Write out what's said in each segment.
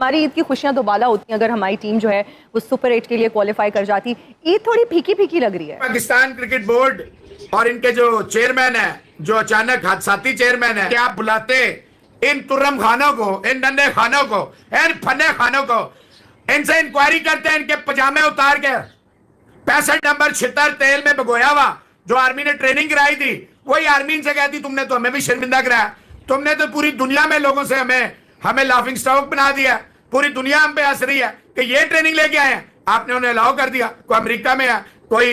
हमारी ईद की खुशियां दोबारा होती हैं अगर हमारी टीम जो है वो सुपर 8 के लिए क्वालिफाई कर जाती। ईद थोड़ी फीकी फीकी लग रही है। पाकिस्तान क्रिकेट बोर्ड और इनके जो चेयरमैन है, जो अचानक हादसाती चेयरमैन है, क्या आप बुलाते इन तुर्रम खानों को, इन नन्हे खानों को, इन फन्ने खानों को, इनसे इंक्वायरी करते हैं, इनके पजामे उतार के 65 नंबर 76 तेल में भगोया हुआ जो आर्मी ने ट्रेनिंग कराई थी, वही आर्मी इनसे कहती तुमने तो हमें भी शर्मिंदा कराया, तुमने तो पूरी दुनिया में लोगों से हमें लाफिंग स्टॉक बना दिया, पूरी दुनिया हम पे हंस रही है कि ये ट्रेनिंग लेके आए हैं, आपने उन्हें अलाउ कर दिया। कोई अमेरिका में है, कोई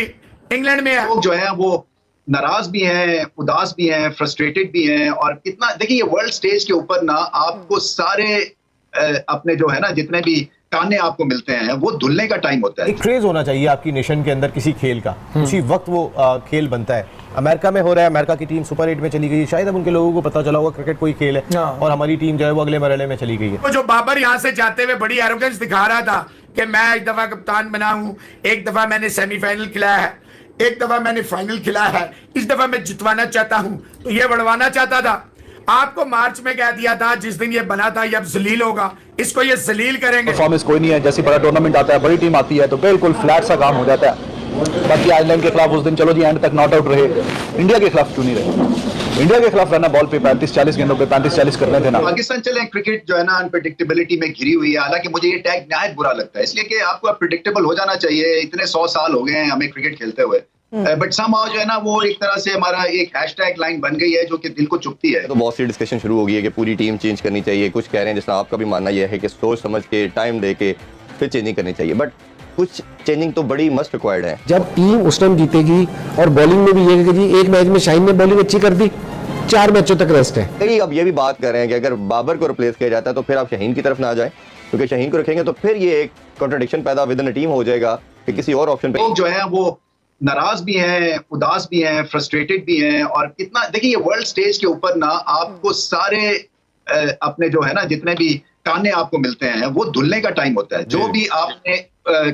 इंग्लैंड में है। लोग जो है वो नाराज भी हैं, उदास भी हैं, फ्रस्ट्रेटेड भी हैं। और कितना देखिए, ये वर्ल्ड स्टेज के ऊपर ना आपको सारे अपने जो है ना जितने भी ताने आपको मिलते हैं वो धुलने का टाइम होता है। एक क्रेज होना चाहिए आपकी नेशन के अंदर किसी खेल का, उसी वक्त वो खेल बनता है। अमेरिका में हो रहा है, अमेरिका की टीम सुपर 8 में चली गई है, शायद अब उनके लोगों को पता चला होगा क्रिकेट कोई खेल है और हमारी टीम जो है वो अगले मरहले में चली गई है। तो जो बाबर यहाँ से जाते हुए बड़ी एरोगेंस दिखा रहा था कि मैं एक दफा कप्तान बना हूँ, एक दफा मैंने सेमीफाइनल खिलाया है, एक दफा मैंने फाइनल खिलाया है, इस दफा मैं जितवाना चाहता हूँ, तो ये बढ़वाना चाहता था। आपको मार्च में कह दिया था जिस दिन ये बना था ये अब जलील होगा, इसको ये जलील करेंगे। परफॉर्मेंस कोई नहीं है, जैसे बड़ा टूर्नामेंट आता है, बड़ी टीम आती है तो बिल्कुल फ्लैट सा काम हो जाता है। बाकी आयरलैंड के खिलाफ उस दिन चलो जी एंड तक नॉट आउट रहे, इंडिया के खिलाफ क्यों नहीं रहे? इंडिया के खिलाफ रहना बॉल पे 35-40 गेंदों पे 35-40 करने थे ना। पाकिस्तान चले क्रिकेट जो है ना अनप्रेडिक्टेबिलिटी में घिरी हुई है। हालांकि मुझे ये टैग नहायत बुरा लगता है, इसलिए कि आपको प्रेडिक्टेबल हो जाना चाहिए। इतने 100 साल हो गए हैं हमें क्रिकेट खेलते हुए, बट समहाउ जो है ना वो एक तरह से हमारा एक हैशटैग लाइन बन गई है जो कि दिल को चुभती है। तो बहुत सी डिस्कशन शुरू हो गई है कि पूरी टीम चेंज करनी चाहिए। कुछ कह रहे हैं, जैसा आपका भी मानना यह है कि सोच समझ के टाइम दे के फिर चेंजिंग करनी चाहिए, बट कुछ चेंजिंग तो बड़ी मस्ट रिक्वायर्ड है। जब टीम उस टाइम जीतेगी और बॉलिंग में भी ये कि जी एक मैच में शाहीन ने बॉलिंग अच्छी कर दी, 4 मैचों तक रेस्ट है। कई अब ये भी बात कर रहे हैं कि अगर बाबर को रिप्लेस किया जाता है तो फिर आप शाहीन की तरफ ना जाए, क्योंकि शाहीन को रखेंगे तो फिर ये एक कॉन्ट्रडिक्शन पैदा विद इन टीम हो जाएगा कि किसी और ऑप्शन पे लोग जो है वो नाराज भी हैं, उदास भी हैं, फ्रस्ट्रेटेड भी हैं। और कितना देखिए, ये वर्ल्ड स्टेज के ऊपर ना आपको सारे अपने जो है ना जितने भी ताने आपको मिलते हैं वो धुलने का टाइम होता है। जो भी आपने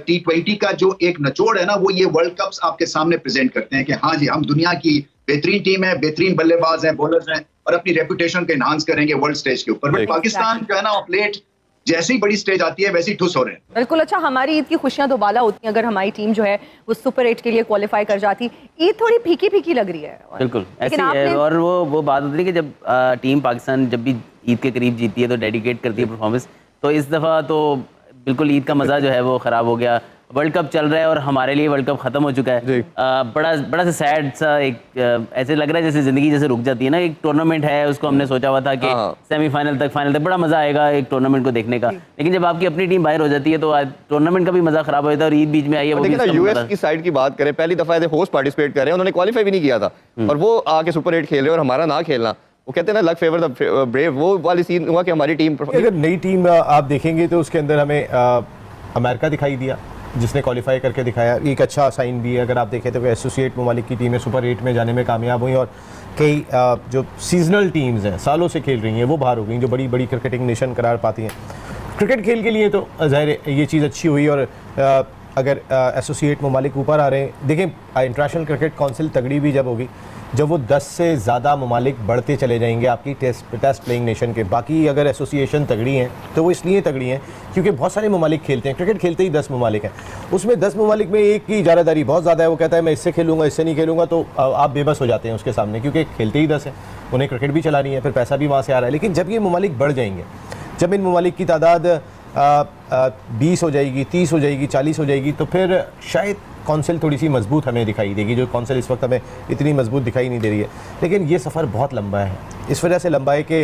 T20 का जो एक निचोड़ है ना वो ये वर्ल्ड कप्स आपके सामने प्रेजेंट करते हैं कि हाँ जी हम दुनिया की बेहतरीन टीम है, बेहतरीन बल्लेबाज हैं, बॉलर्स हैं और अपनी रेपुटेशन को एनहांस करेंगे वर्ल्ड स्टेज के ऊपर। बट पाकिस्तान जो है ना ऑफ लेट जैसे ही बड़ी स्टेज आती है वैसे ही ठुस हो रहे हैं। बिल्कुल। अच्छा, हमारी ईद की खुशियां दोबारा होती हैं अगर हमारी टीम जो है वो सुपर 8 के लिए क्वालिफाई कर जाती। ईद थोड़ी फीकी फीकी लग रही है। बिल्कुल ऐसे है। और वो बात होती है कि जब टीम पाकिस्तान जब भी ईद के करीब जीती है तो डेडिकेट करती है परफॉर्मेंस, तो इस दफ़ा तो बिल्कुल ईद का मज़ा जो है वो ख़राब हो गया। वर्ल्ड कप चल रहा है और हमारे लिए वर्ल्ड कप खत्म हो चुका है। बड़ा सा सैड सा एक ऐसे लग रहा है जैसे ज़िंदगी जैसे रुक जाती है ना। एक टूर्नामेंट है, उसको हमने सोचा हुआ था कि सेमीफाइनल तक फाइनल तक बड़ा मज़ा आएगा एक टूर्नामेंट को देखने का, लेकिन जब आपकी अपनी टीम बाहर हो जाती है तो टूर्नामेंट का भी मज़ा ख़राब हो जाता है और ईद बीच में आई है। देखिए ना, यूएस की साइड की बात करें, पहली दफ़ा होस्ट पार्टिसिपेट कर रहे हैं, उन्होंने क्वालिफाई भी नहीं किया था और वो आके सुपर 8 खेल रहे और हमारा ना खेलना, वो कहते हैं ना लक फेवर द ब्रेव, वो वाली सीन हुआ कि हमारी टीम। अगर नई टीम आप देखेंगे तो उसके अंदर हमें अमेरिका दिखाई दिया जिसने क्वालिफाई करके दिखाया, एक अच्छा साइन भी है। अगर आप देखें तो एसोसिएट ममालिक की टीमें सुपर 8 में जाने में कामयाब हुई और कई जो सीजनल टीम्स हैं सालों से खेल रही हैं वो बाहर हो गई, जो बड़ी बड़ी क्रिकेटिंग नेशन करार पाती हैं। क्रिकेट खेल के लिए तो ज़ाहिर ये चीज़ अच्छी हुई। और अगर एसोसिएट ममालिक ऊपर आ रहे हैं, देखें इंटरनेशनल क्रिकेट काउंसिल तगड़ी भी जब होगी जब वो 10 से ज़्यादा ममालिक बढ़ते चले जाएंगे आपकी टेस्ट प्लेइंग नेशन के। बाकी अगर एसोसिएशन तगड़ी हैं तो वो इसलिए तगड़ी हैं क्योंकि बहुत सारे ममालिक खेलते हैं। क्रिकेट खेलते ही 10 ममालिक हैं, उसमें 10 ममालिक में एक की इजारादारी बहुत ज़्यादा है। वो कहता है मैं इससे खेलूँगा, इससे नहीं खेलूँगा, तो आप बेबस हो जाते हैं उसके सामने, क्योंकि खेलते ही 10 हैं, उन्हें क्रिकेट भी चलानी है, फिर पैसा भी वहाँ से आ रहा है। लेकिन जब ये ममालिक बढ़ जाएंगे, जब इन ममालिक की तादाद 20 हो जाएगी, 30 हो जाएगी, 40 हो जाएगी, तो फिर शायद काउंसिल थोड़ी सी मजबूत हमें दिखाई देगी। जो काउंसिल इस वक्त हमें इतनी मजबूत दिखाई नहीं दे रही है। लेकिन ये सफ़र बहुत लंबा है, इस वजह से लंबा है कि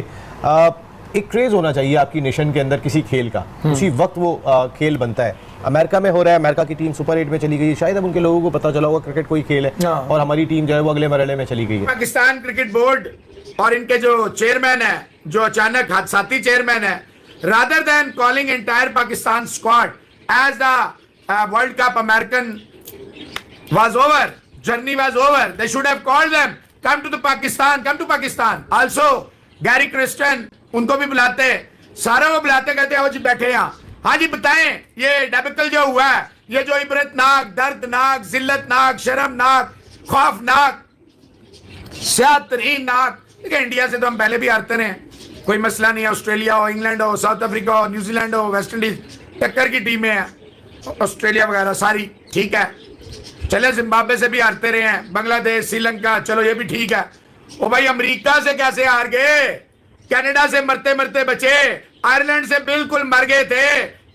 एक क्रेज़ होना चाहिए आपकी नेशन के अंदर किसी खेल का, उसी वक्त वो खेल बनता है। अमेरिका में हो रहा है, अमेरिका की टीम सुपर 8 में चली गई है, शायद अब उनके लोगों को पता चला होगा क्रिकेट कोई खेल है और हमारी टीम जो है वो अगले मरहले में चली गई है। पाकिस्तान क्रिकेट बोर्ड और इनके जो चेयरमैन है, जो अचानक हादसाती चेयरमैन है, rather than calling entire Pakistan squad as the World Cup American was over, journey was over, they should have called them, come to Pakistan. Also Gary Christian उनको भी बुलाते, सारा वो बुलाते, कहते आओ जी बैठे यहाँ, हाँ जी बताएं ये डेबिकल जो हुआ है, ये जो इबरतनाक, दर्दनाक, जिल्लतनाक, शर्मनाक, खौफनाक, स्यातरीन नाक। देखिए इंडिया से तो हम पहले भी हारते रहे, कोई मसला नहीं है। ऑस्ट्रेलिया हो, इंग्लैंड हो, साउथ अफ्रीका हो, न्यूजीलैंड हो, वेस्ट इंडीज, टक्कर की टीमें हैं, ऑस्ट्रेलिया वगैरह सारी ठीक है। चले जिम्बाब्वे से भी हारते रहे हैं, बांग्लादेश, श्रीलंका, चलो ये भी ठीक है। ओ भाई अमेरिका से कैसे हार गए, कनाडा से मरते मरते बचे, आयरलैंड से बिल्कुल मर गए थे,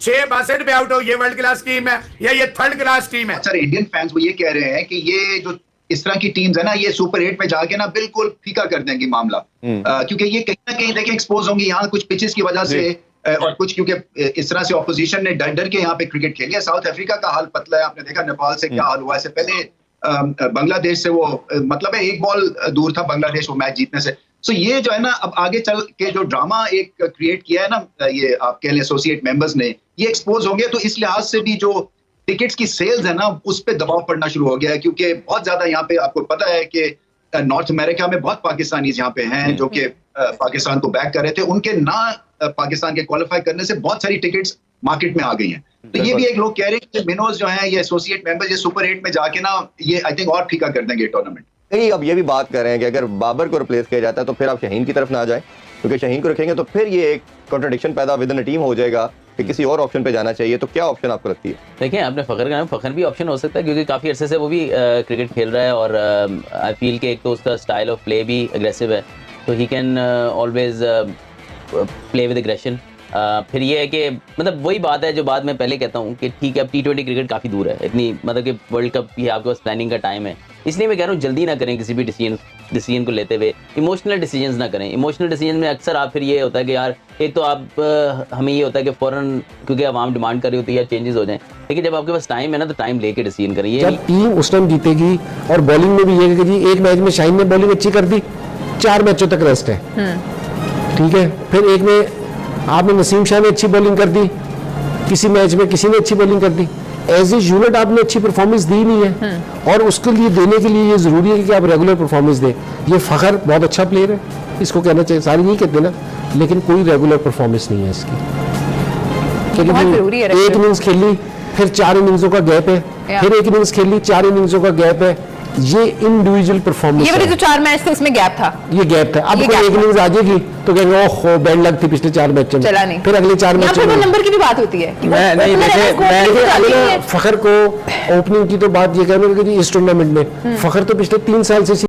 6-62 पे आउट हो। ये वर्ल्ड क्लास टीम है या ये थर्ड क्लास टीम है? सर इंडियन फैंस वो ये कह रहे हैं कि ये जो इस तरह की टीम्स है ना, ये सुपर 8 में जाके ना बिल्कुल फीका कर देंगे मामला, क्योंकि ये कहीं ना कहीं देखें एक्सपोज होंगे यहाँ कुछ पिचेस की वजह से, और कुछ क्योंकि इस तरह से ऑपोजिशन ने डर डर के यहाँ पे क्रिकेट खेली है। साउथ अफ्रीका का हाल पतला है, आपने देखा नेपाल से क्या हाल हुआ। इससे पहले बांग्लादेश से वो मतलब है 1 बॉल दूर था बांग्लादेश वो मैच जीतने से। सो ये जो है ना, अब आगे चल के जो ड्रामा एक क्रिएट किया है ना, ये आप कह लें एसोसिएट मेंबर्स ने, ये एक्सपोज होंगे, तो इस लिहाज से भी जो टिकट्स की सेल्स है ना, उस पर दबाव पड़ना शुरू हो गया है, क्योंकि बहुत ज्यादा यहाँ पे आपको पता है कि नॉर्थ अमेरिका में बहुत पाकिस्तानीज यहाँ पे हैं जो कि पाकिस्तान को बैक कर रहे थे। उनके ना पाकिस्तान के क्वालिफाई करने से बहुत सारी टिकट्स मार्केट में आ गई हैं। तो ये भी एक लोग कह रहे हैं कि मिनोज जो है ये एसोसिएट मेंबर्स ये सुपर 8 में जाके ना ये आई थिंक और फीका कर देंगे टूर्नामेंट। नहीं, अब ये भी बात कर रहे हैं कि अगर बाबर को रिप्लेस किया जाता है तो फिर आप शाहीन की तरफ ना जाए, क्योंकि शाहीन को रखेंगे तो फिर ये एक कॉन्ट्रडिक्शन पैदा विद इन टीम हो जाएगा कि किसी और ऑप्शन पे जाना चाहिए। तो क्या ऑप्शन आपको लगती है? देखिए, आपने फ़खर का नाम, फ़खर भी ऑप्शन हो सकता है क्योंकि काफ़ी अरसे से वो भी क्रिकेट खेल रहा है और आई फील कि एक तो उसका स्टाइल ऑफ प्ले भी एग्रेसिव है, तो he can always play with aggression. फिर ये है कि मतलब वही बात है जो बात मैं पहले कहता हूँ कि ठीक है, अब T20 क्रिकेट काफ़ी दूर है, इतनी मतलब कि वर्ल्ड कप ही आपके पास प्लानिंग का टाइम है, इसलिए मैं कह रहा हूँ जल्दी ना करें किसी भी डिसीजन को लेते हुए, इमोशनल डिसीजंस ना करें। इमोशनल डिसीजन में अक्सर आप फिर ये होता है कि यार एक तो आप हमें ये होता है कि फ़ौरन क्योंकि आवाम डिमांड कर रही होती है या चेंजेस हो जाएं, लेकिन जब आपके पास टाइम है ना तो टाइम लेके डिसीजन करें। ये जब टीम उस टाइम जीतेगी, और बॉलिंग में भी ये है कि जी एक मैच में शाहीन ने बॉलिंग अच्छी कर दी, 4 मैचों तक रेस्ट है, ठीक है। फिर एक में आपने नसीम शाह ने अच्छी बॉलिंग कर दी, किसी मैच में किसी ने अच्छी बॉलिंग कर दी, एज ए यूनिट आपने अच्छी परफॉर्मेंस दी नहीं है, और उसके लिए देने के लिए ये जरूरी है कि आप रेगुलर परफॉर्मेंस दें। ये फ़खर बहुत अच्छा प्लेयर है, इसको कहना चाहिए, सारे नहीं कहते ना, लेकिन कोई रेगुलर परफॉर्मेंस नहीं है इसकी। एक इनिंग्स खेली, फिर 4 इनिंग्सों का गैप है, फिर एक इनिंग्स खेली, 4 इनिंग्सों का गैप है, ये इंडिविजुअल परफॉर्मेंस। ये वाले जो 4 मैच थे उसमें गैप था, ये गैप था। अब कोई एक इनिंग्स आ जाएगी तो कहेंगे ओहो बैड लक थी पिछले 4 मैचों में, चला नहीं, फिर अगले 4 मैचों में नंबर की भी बात होती है। फ़खर को ओपनिंग की तो बात ये कहना कि इस टूर्नामेंट में फ़खर तो पिछले 3 साल से